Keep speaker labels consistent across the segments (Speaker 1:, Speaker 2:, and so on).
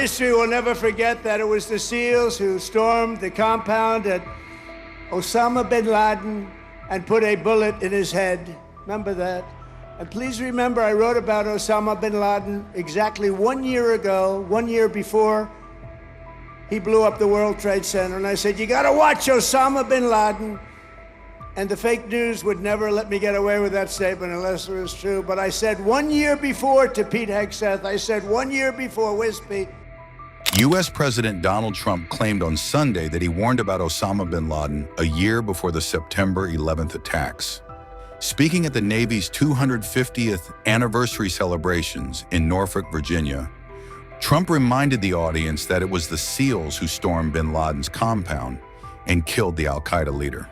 Speaker 1: history will never forget that it was the SEALs who stormed the compound at Osama Bin Laden and put a bullet in his head. Remember that? And please remember, I wrote about Osama Bin Laden exactly 1 year ago, 1 year before he blew up the World Trade Center. And I said, you gotta watch Osama Bin Laden. And the fake news would never let me get away with that statement unless it was true. But I said 1 year before to Pete Hegseth, I said 1 year before, where's Pete?
Speaker 2: U.S. President Donald Trump claimed on Sunday that he warned about Osama bin Laden a year before the September 11th attacks. Speaking at the Navy's 250th anniversary celebrations in Norfolk, Virginia, Trump reminded the audience that it was the SEALs who stormed bin Laden's compound and killed the al-Qaeda leader.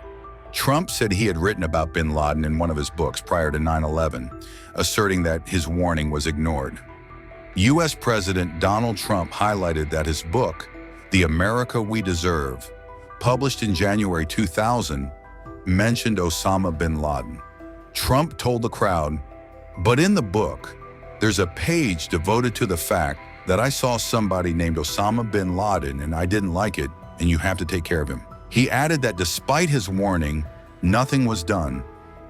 Speaker 2: Trump said he had written about bin Laden in one of his books prior to 9/11, asserting that his warning was ignored. U.S. President Donald Trump highlighted that his book, The America We Deserve, published in January 2000, mentioned Osama bin Laden. Trump told the crowd, but in the book, there's a page devoted to the fact that I saw somebody named Osama bin Laden and I didn't like it, and you have to take care of him. He added that despite his warning, nothing was done,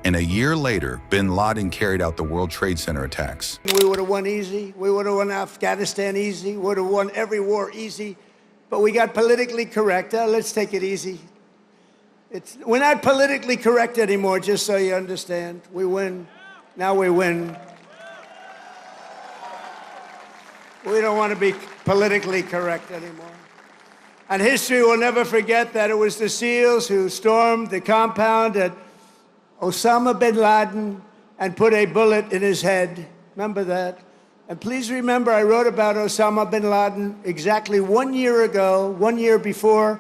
Speaker 2: and a year later, bin Laden carried out the World Trade Center attacks.
Speaker 1: We would have won easy. We would have won Afghanistan easy. We would have won every war easy. But we got politically correct. Let's take it easy. We're not politically correct anymore, just so you understand. We win. Now we win. We don't want to be politically correct anymore. And history will never forget that it was the SEALs who stormed the compound at Osama bin Laden and put a bullet in his head. Remember that? And please remember, I wrote about Osama bin Laden exactly 1 year ago, 1 year before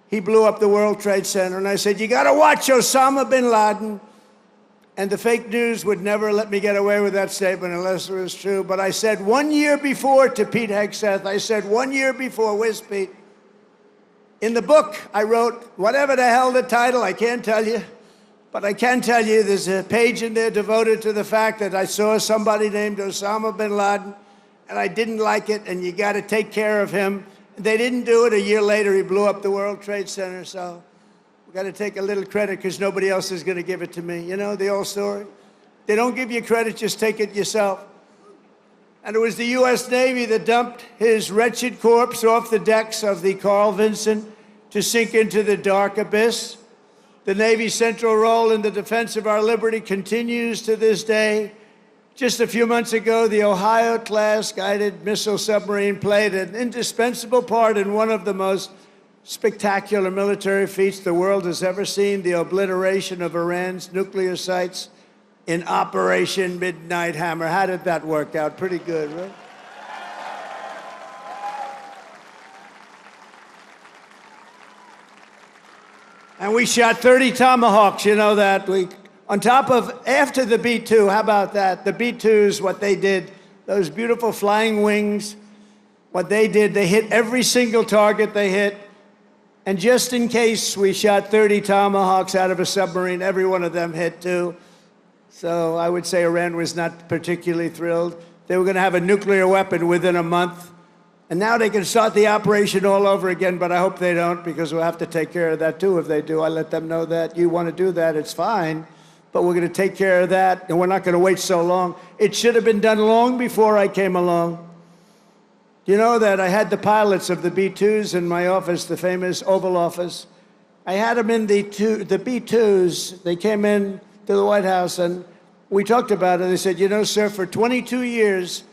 Speaker 1: he blew up the World Trade Center. And I said, you gotta watch Osama bin Laden. And the fake news would never let me get away with that statement unless it was true. But I said 1 year before to Pete Hegseth, I said 1 year before, where's Pete? In the book, I wrote, whatever the hell the title, I can't tell you. But I can tell you there's a page in there devoted to the fact that I saw somebody named Osama bin Laden, and I didn't like it, and you gotta take care of him. They didn't do it. A year later, he blew up the World Trade Center, so we got to take a little credit because nobody else is going to give it to me. You know the old story? They don't give you credit, just take it yourself. And it was the U.S. Navy that dumped his wretched corpse off the decks of the Carl Vinson to sink into the dark abyss. The Navy's central role in the defense of our liberty continues to this day. Just a few months ago, the Ohio-class guided missile submarine played an indispensable part in one of the most spectacular military feats the world has ever seen, the obliteration of Iran's nuclear sites in Operation Midnight Hammer. How did that work out? Pretty good, right? And we shot 30 Tomahawks, you know that. On top of, after the B-2, how about that? The B-2s, what they did, those beautiful flying wings, what they did, they hit every single target they hit. And just in case, we shot 30 Tomahawks out of a submarine, every one of them hit too. So I would say Iran was not particularly thrilled. They were gonna have a nuclear weapon within a month. And now they can start the operation all over again, but I hope they don't, because we'll have to take care of that too if they do. I let them know that you want to do that, it's fine. But we're going to take care of that, and we're not going to wait so long. It should have been done long before I came along. You know that I had the pilots of the B-2s in my office, the famous Oval Office. I had them in the B-2s. They came in to the White House, and we talked about it. They said, you know, sir, for 22 years,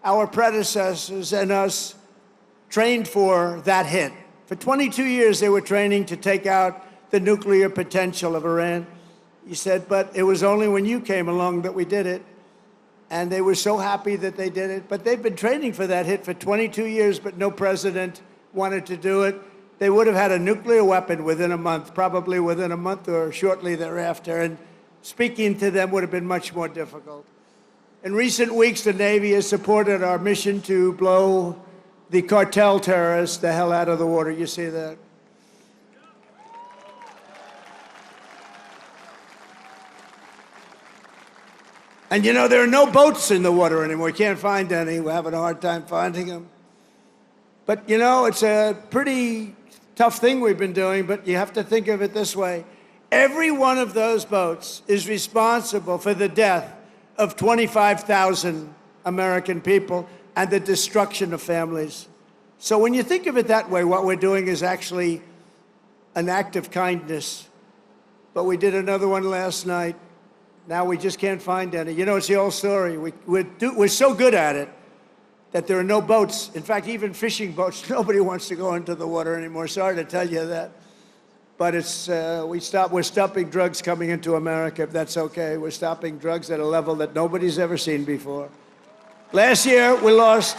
Speaker 1: our predecessors and us trained for that hit. For 22 years, they were training to take out the nuclear potential of Iran. He said, but it was only when you came along that we did it. And they were so happy that they did it. But they've been training for that hit for 22 years, but no president wanted to do it. They would have had a nuclear weapon within a month, probably within a month or shortly thereafter. And speaking to them would have been much more difficult. In recent weeks, the Navy has supported our mission to blow the cartel terrorists the hell out of the water. You see that? And you know, there are no boats in the water anymore. You can't find any. We're having a hard time finding them. But you know, it's a pretty tough thing we've been doing, but you have to think of it this way. Every one of those boats is responsible for the death of 25,000 American people and the destruction of families. So when you think of it that way, what we're doing is actually an act of kindness. But we did another one last night. Now we just can't find any. You know, it's the old story. We're so good at it that there are no boats. In fact, even fishing boats, nobody wants to go into the water anymore. Sorry to tell you that. But it's, we're stopping drugs coming into America, if that's okay. We're stopping drugs at a level that nobody's ever seen before. Last year, we lost,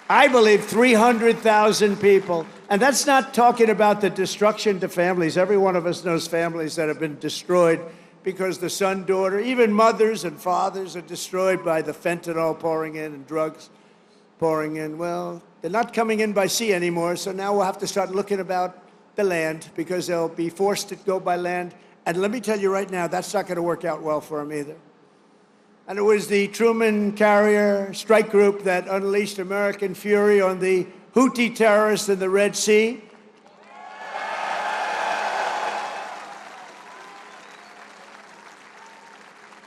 Speaker 1: I believe, 300,000 people. And that's not talking about the destruction to families. Every one of us knows families that have been destroyed because the son, daughter, even mothers and fathers are destroyed by the fentanyl pouring in and drugs pouring in. Well, they're not coming in by sea anymore, so now we'll have to start looking about the land because they'll be forced to go by land. And let me tell you right now, that's not going to work out well for them either. And it was the Truman carrier strike group that unleashed American fury on the Houthi terrorists in the Red Sea.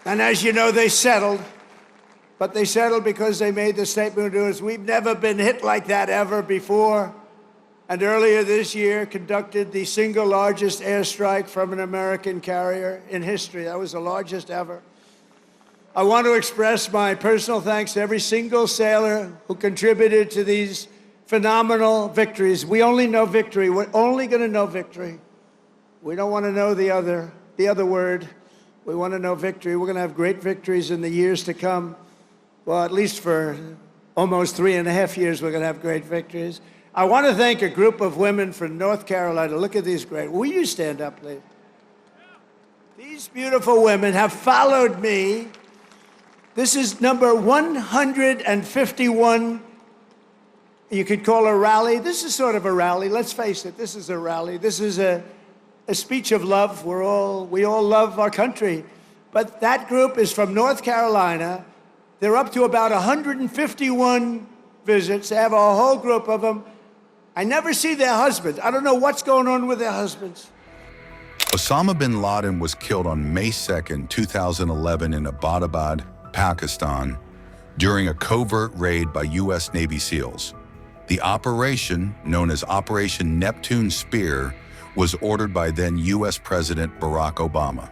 Speaker 1: And as you know, they settled. But they settled because they made the statement to us, we've never been hit like that ever before. And earlier this year, conducted the single largest airstrike from an American carrier in history. That was the largest ever. I want to express my personal thanks to every single sailor who contributed to these phenomenal victories. We only know victory. We're only going to know victory. We don't want to know the other word. We want to know victory. We're going to have great victories in the years to come. Well, at least for almost 3.5 years, we're going to have great victories. I want to thank a group of women from North Carolina. Look at these great. Will you stand up, please? These beautiful women have followed me. This is number 151. You could call a rally. This is sort of a rally. Let's face it, this is a rally. This is a speech of love. We all love our country. But that group is from North Carolina. They're up to about 151 visits. They have a whole group of them. I never see their husbands. I don't know what's going on with their husbands.
Speaker 2: Osama bin Laden was killed on May 2nd, 2011 in Abbottabad, Pakistan, during a covert raid by U.S. Navy SEALs. The operation, known as Operation Neptune Spear, was ordered by then U.S. President Barack Obama.